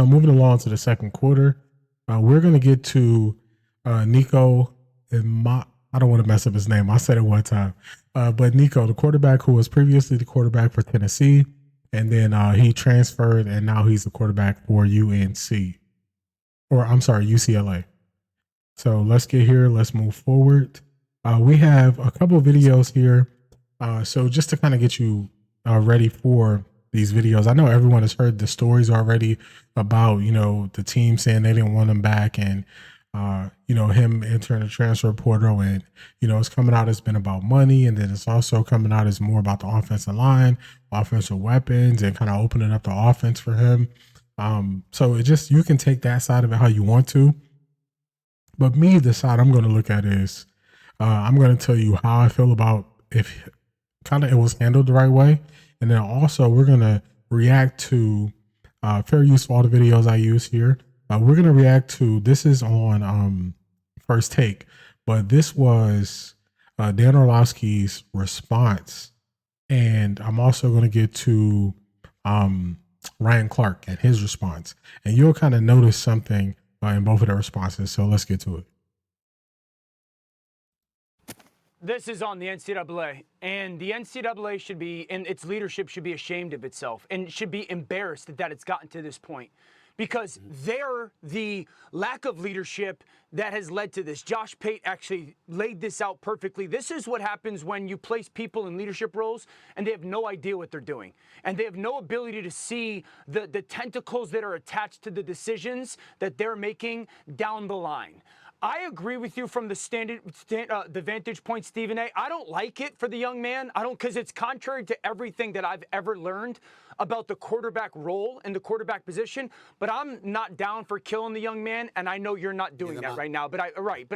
So moving along to the second quarter, we're going to get to Nico and I don't want to mess up his name. I said it one time. But Nico, the quarterback who was previously the quarterback for Tennessee, and then he transferred, and now he's the quarterback for UNC. Or I'm sorry, UCLA. So let's get here. Let's move forward. We have a couple of videos here. So just to kind of get you ready for these videos, I know everyone has heard the stories already about, the team saying they didn't want him back, and, him entering the transfer portal, and, it's coming out, it's been about money. And then it's also coming out as more about the offensive line, offensive weapons, and kind of opening up the offense for him. So you can take that side of it how you want to. But me, the side I'm going to look at is I'm going to tell you how I feel about if kind of it was handled the right way. And then also we're going to react to fair use of all the videos I use here. We're going to react to, this is on First Take, but this was Dan Orlowsky's response. And I'm also going to get to Ryan Clark and his response. And you'll kind of notice something in both of their responses. So let's get to it. This is on the NCAA, and the NCAA should be, and its leadership should be ashamed of itself and should be embarrassed that it's gotten to this point, because they're the lack of leadership that has led to this. Josh Pate actually laid this out perfectly. This is what happens when you place people in leadership roles and they have no idea what they're doing, and they have no ability to see the tentacles that are attached to the decisions that they're making down the line. I agree with you from the vantage point, Stephen A. I don't like it for the young man. Because it's contrary to everything that I've ever learned about the quarterback role and the quarterback position. But I'm not down for killing the young man, and I know you're not doing that right now. But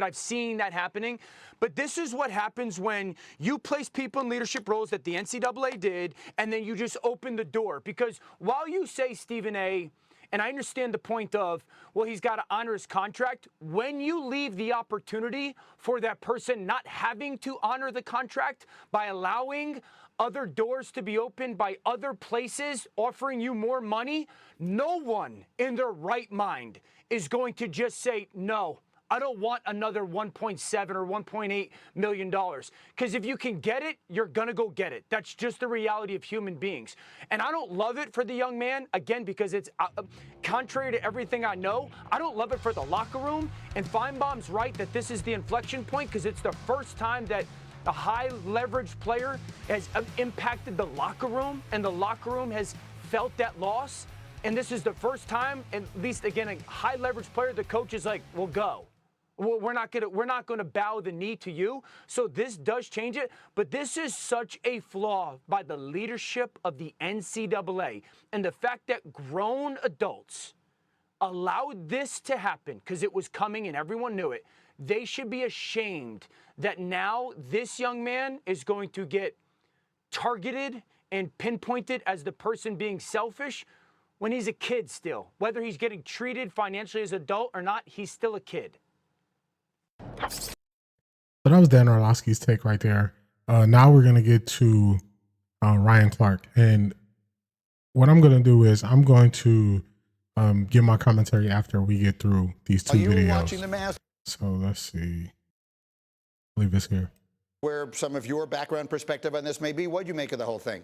I've seen that happening. But this is what happens when you place people in leadership roles that the NCAA did, and then you just open the door. Because while you say, Stephen A., and I understand the point of, well, he's got to honor his contract. When you leave the opportunity for that person not having to honor the contract by allowing other doors to be opened by other places offering you more money, no one in their right mind is going to just say, no, I don't want another $1.7 or $1.8 million. Because if you can get it, you're going to go get it. That's just the reality of human beings. And I don't love it for the young man, again, because it's contrary to everything I know. I don't love it for the locker room. And Feinbaum's right that this is the inflection point, because it's the first time that a high leverage player has impacted the locker room, and the locker room has felt that loss. And this is the first time, at least again, a high leverage player, the coach is like, well, go. Well, we're not gonna bow the knee to you. So this does change it, but this is such a flaw by the leadership of the NCAA, and the fact that grown adults allowed this to happen because it was coming and everyone knew it. They should be ashamed that now this young man is going to get targeted and pinpointed as the person being selfish when he's a kid still. Whether he's getting treated financially as an adult or not, he's still a kid. So that was Dan Orlowsky's take right there. Now we're going to get to Ryan Clark. And what I'm going to do is I'm going to give my commentary after we get through these two videos. Watching the mass? So let's see. I believe it's here. Where some of your background perspective on this may be, what do you make of the whole thing?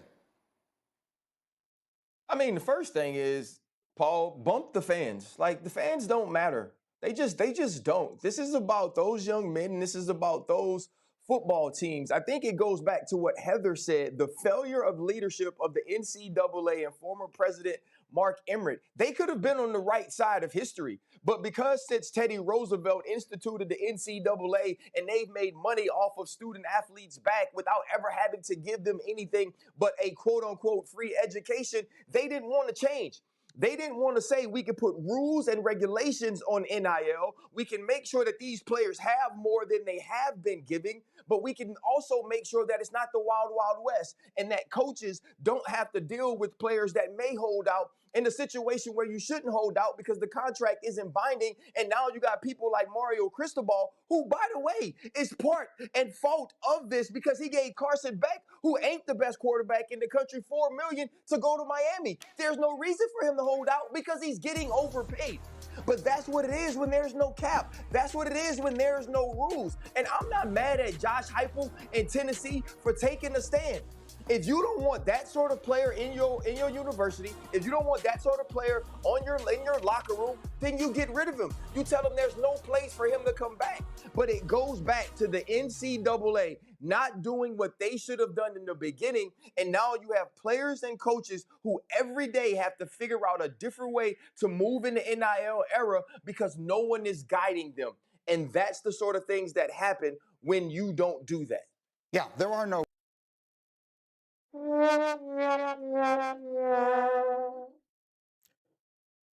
I mean, the first thing is, Paul, bump the fans. Like, the fans don't matter. They just don't. This is about those young men, and this is about those football teams. I think it goes back to what Heather said, the failure of leadership of the NCAA and former president Mark Emmert. They could have been on the right side of history, but because since Teddy Roosevelt instituted the NCAA and they've made money off of student athletes back without ever having to give them anything but a quote-unquote free education, they didn't want to change. They didn't want to say we can put rules and regulations on NIL. We can make sure that these players have more than they have been giving, but we can also make sure that it's not the wild, wild west and that coaches don't have to deal with players that may hold out in a situation where you shouldn't hold out because the contract isn't binding. And now you got people like Mario Cristobal, who, by the way, is part and fault of this because he gave Carson Beck, who ain't the best quarterback in the country, $4 million to go to Miami. There's no reason for him to hold out because he's getting overpaid. But that's what it is when there's no cap. That's what it is when there's no rules. And I'm not mad at Josh Heupel in Tennessee for taking a stand. If you don't want that sort of player in your university, if you don't want that sort of player in your locker room, then you get rid of him. You tell him there's no place for him to come back. But it goes back to the NCAA not doing what they should have done in the beginning. And now you have players and coaches who every day have to figure out a different way to move in the NIL era because no one is guiding them. And that's the sort of things that happen when you don't do that. Yeah, there are no.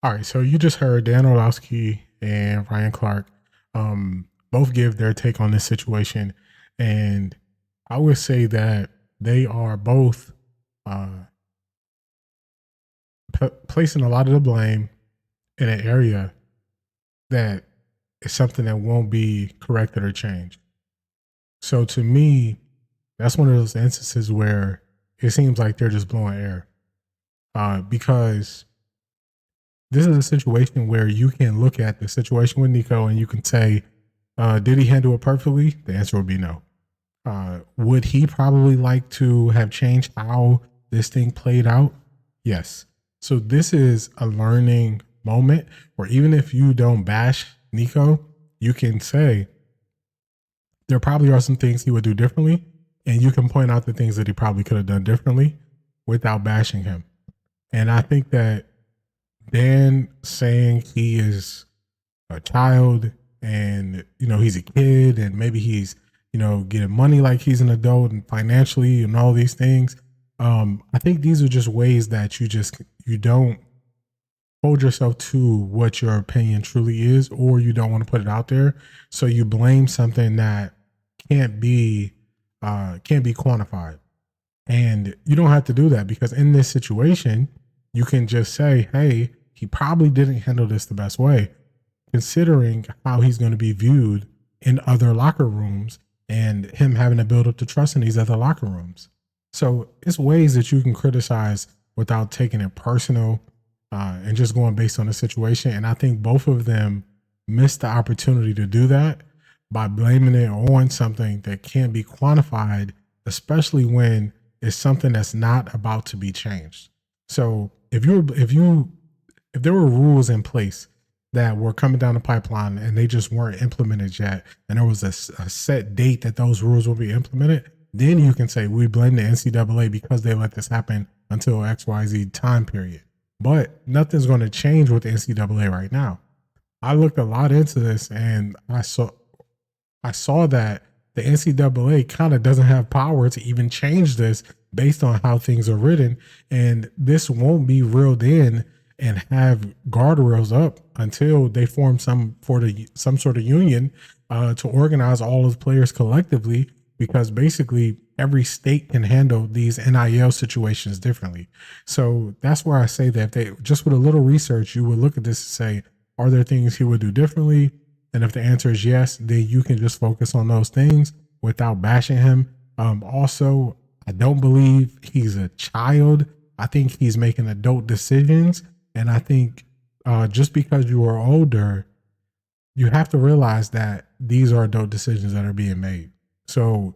All right, so you just heard Dan Orlowsky and Ryan Clark both give their take on this situation, and I would say that they are both placing a lot of the blame in an area that is something that won't be corrected or changed. So to me, that's one of those instances where it seems like they're just blowing air because this is a situation where you can look at the situation with Nico and you can say, did he handle it perfectly? The answer would be no. Would he probably like to have changed how this thing played out? Yes. So this is a learning moment where even if you don't bash Nico, you can say there probably are some things he would do differently, and you can point out the things that he probably could have done differently without bashing him. And I think that Dan saying he is a child and, he's a kid and maybe he's, getting money like he's an adult and financially and all these things. I think these are just ways that you don't hold yourself to what your opinion truly is, or you don't want to put it out there. So you blame something that can't be quantified. And you don't have to do that because in this situation, you can just say, hey, he probably didn't handle this the best way, considering how he's going to be viewed in other locker rooms and him having to build up the trust in these other locker rooms. So it's ways that you can criticize without taking it personal and just going based on the situation. And I think both of them missed the opportunity to do that by blaming it on something that can't be quantified, especially when it's something that's not about to be changed. So if there were rules in place that were coming down the pipeline and they just weren't implemented yet, and there was a set date that those rules will be implemented, then you can say we blame the NCAA because they let this happen until XYZ time period. But nothing's going to change with the NCAA right now. I looked a lot into this and I saw that the NCAA kind of doesn't have power to even change this based on how things are written. And this won't be reeled in and have guardrails up until they form some sort of union to organize all of the players collectively, because basically every state can handle these NIL situations differently. So that's where I say that if they just with a little research, you would look at this and say, are there things he would do differently? And if the answer is yes, then you can just focus on those things without bashing him. Also, I don't believe he's a child. I think he's making adult decisions. And I think just because you are older, you have to realize that these are adult decisions that are being made. So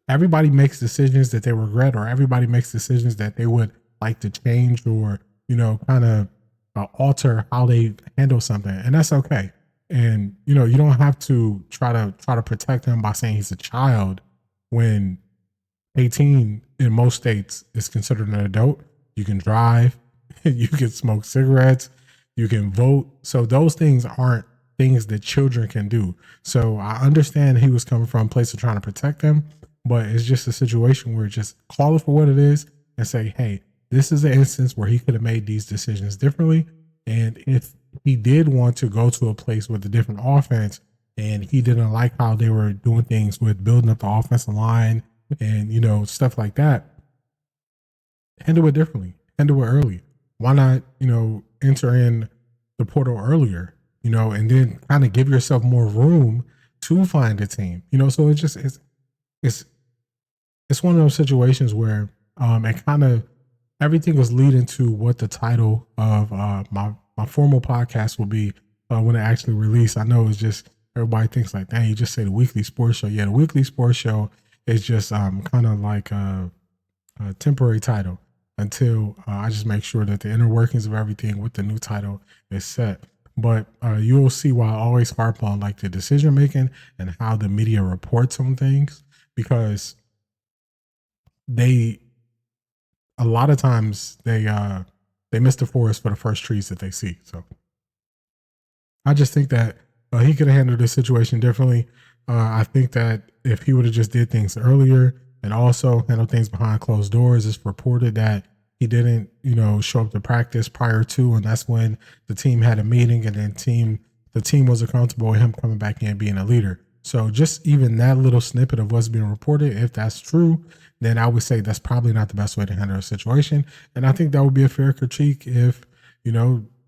everybody makes decisions that they regret, or everybody makes decisions that they would like to change or, kind of alter how they handle something. And that's okay. And, you don't have to try to protect him by saying he's a child when 18 in most states is considered an adult. You can drive, you can smoke cigarettes, you can vote. So those things aren't things that children can do. So I understand he was coming from a place of trying to protect them, but it's just a situation where just call it for what it is and say, hey, this is an instance where he could have made these decisions differently. And if he did want to go to a place with a different offense and he didn't like how they were doing things with building up the offensive line and, stuff like that, handle it differently, handle it early. why not, enter in the portal earlier, and then kind of give yourself more room to find a team, so it's it's one of those situations where it kind of everything was leading to what the title of my formal podcast will be when it actually released. I know it's just everybody thinks like, dang, you just say the weekly sports show. Yeah, the weekly sports show is just kind of like a temporary title until I just make sure that the inner workings of everything with the new title is set. But you'll see why I always harp on like the decision making and how the media reports on things, because a lot of times they miss the forest for the first trees that they see. So I just think that he could have handled this situation differently. I think that if he would have just did things earlier and also handled things behind closed doors, it's reported that he didn't, show up to practice prior to, and that's when the team had a meeting, and then the team was accountable with him coming back in being a leader. So just even that little snippet of what's being reported, if that's true, then I would say that's probably not the best way to handle a situation. And I think that would be a fair critique if,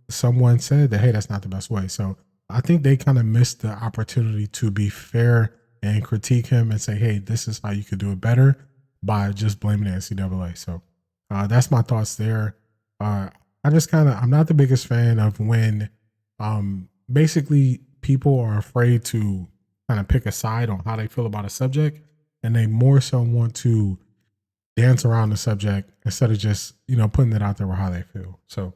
someone said that, hey, that's not the best way. So I think they kind of missed the opportunity to be fair and critique him and say, hey, this is how you could do it better, by just blaming the NCAA. So that's my thoughts there. I'm not the biggest fan of when basically people are afraid to kind of pick a side on how they feel about a subject, and they more so want to dance around the subject instead of just, putting it out there with how they feel. So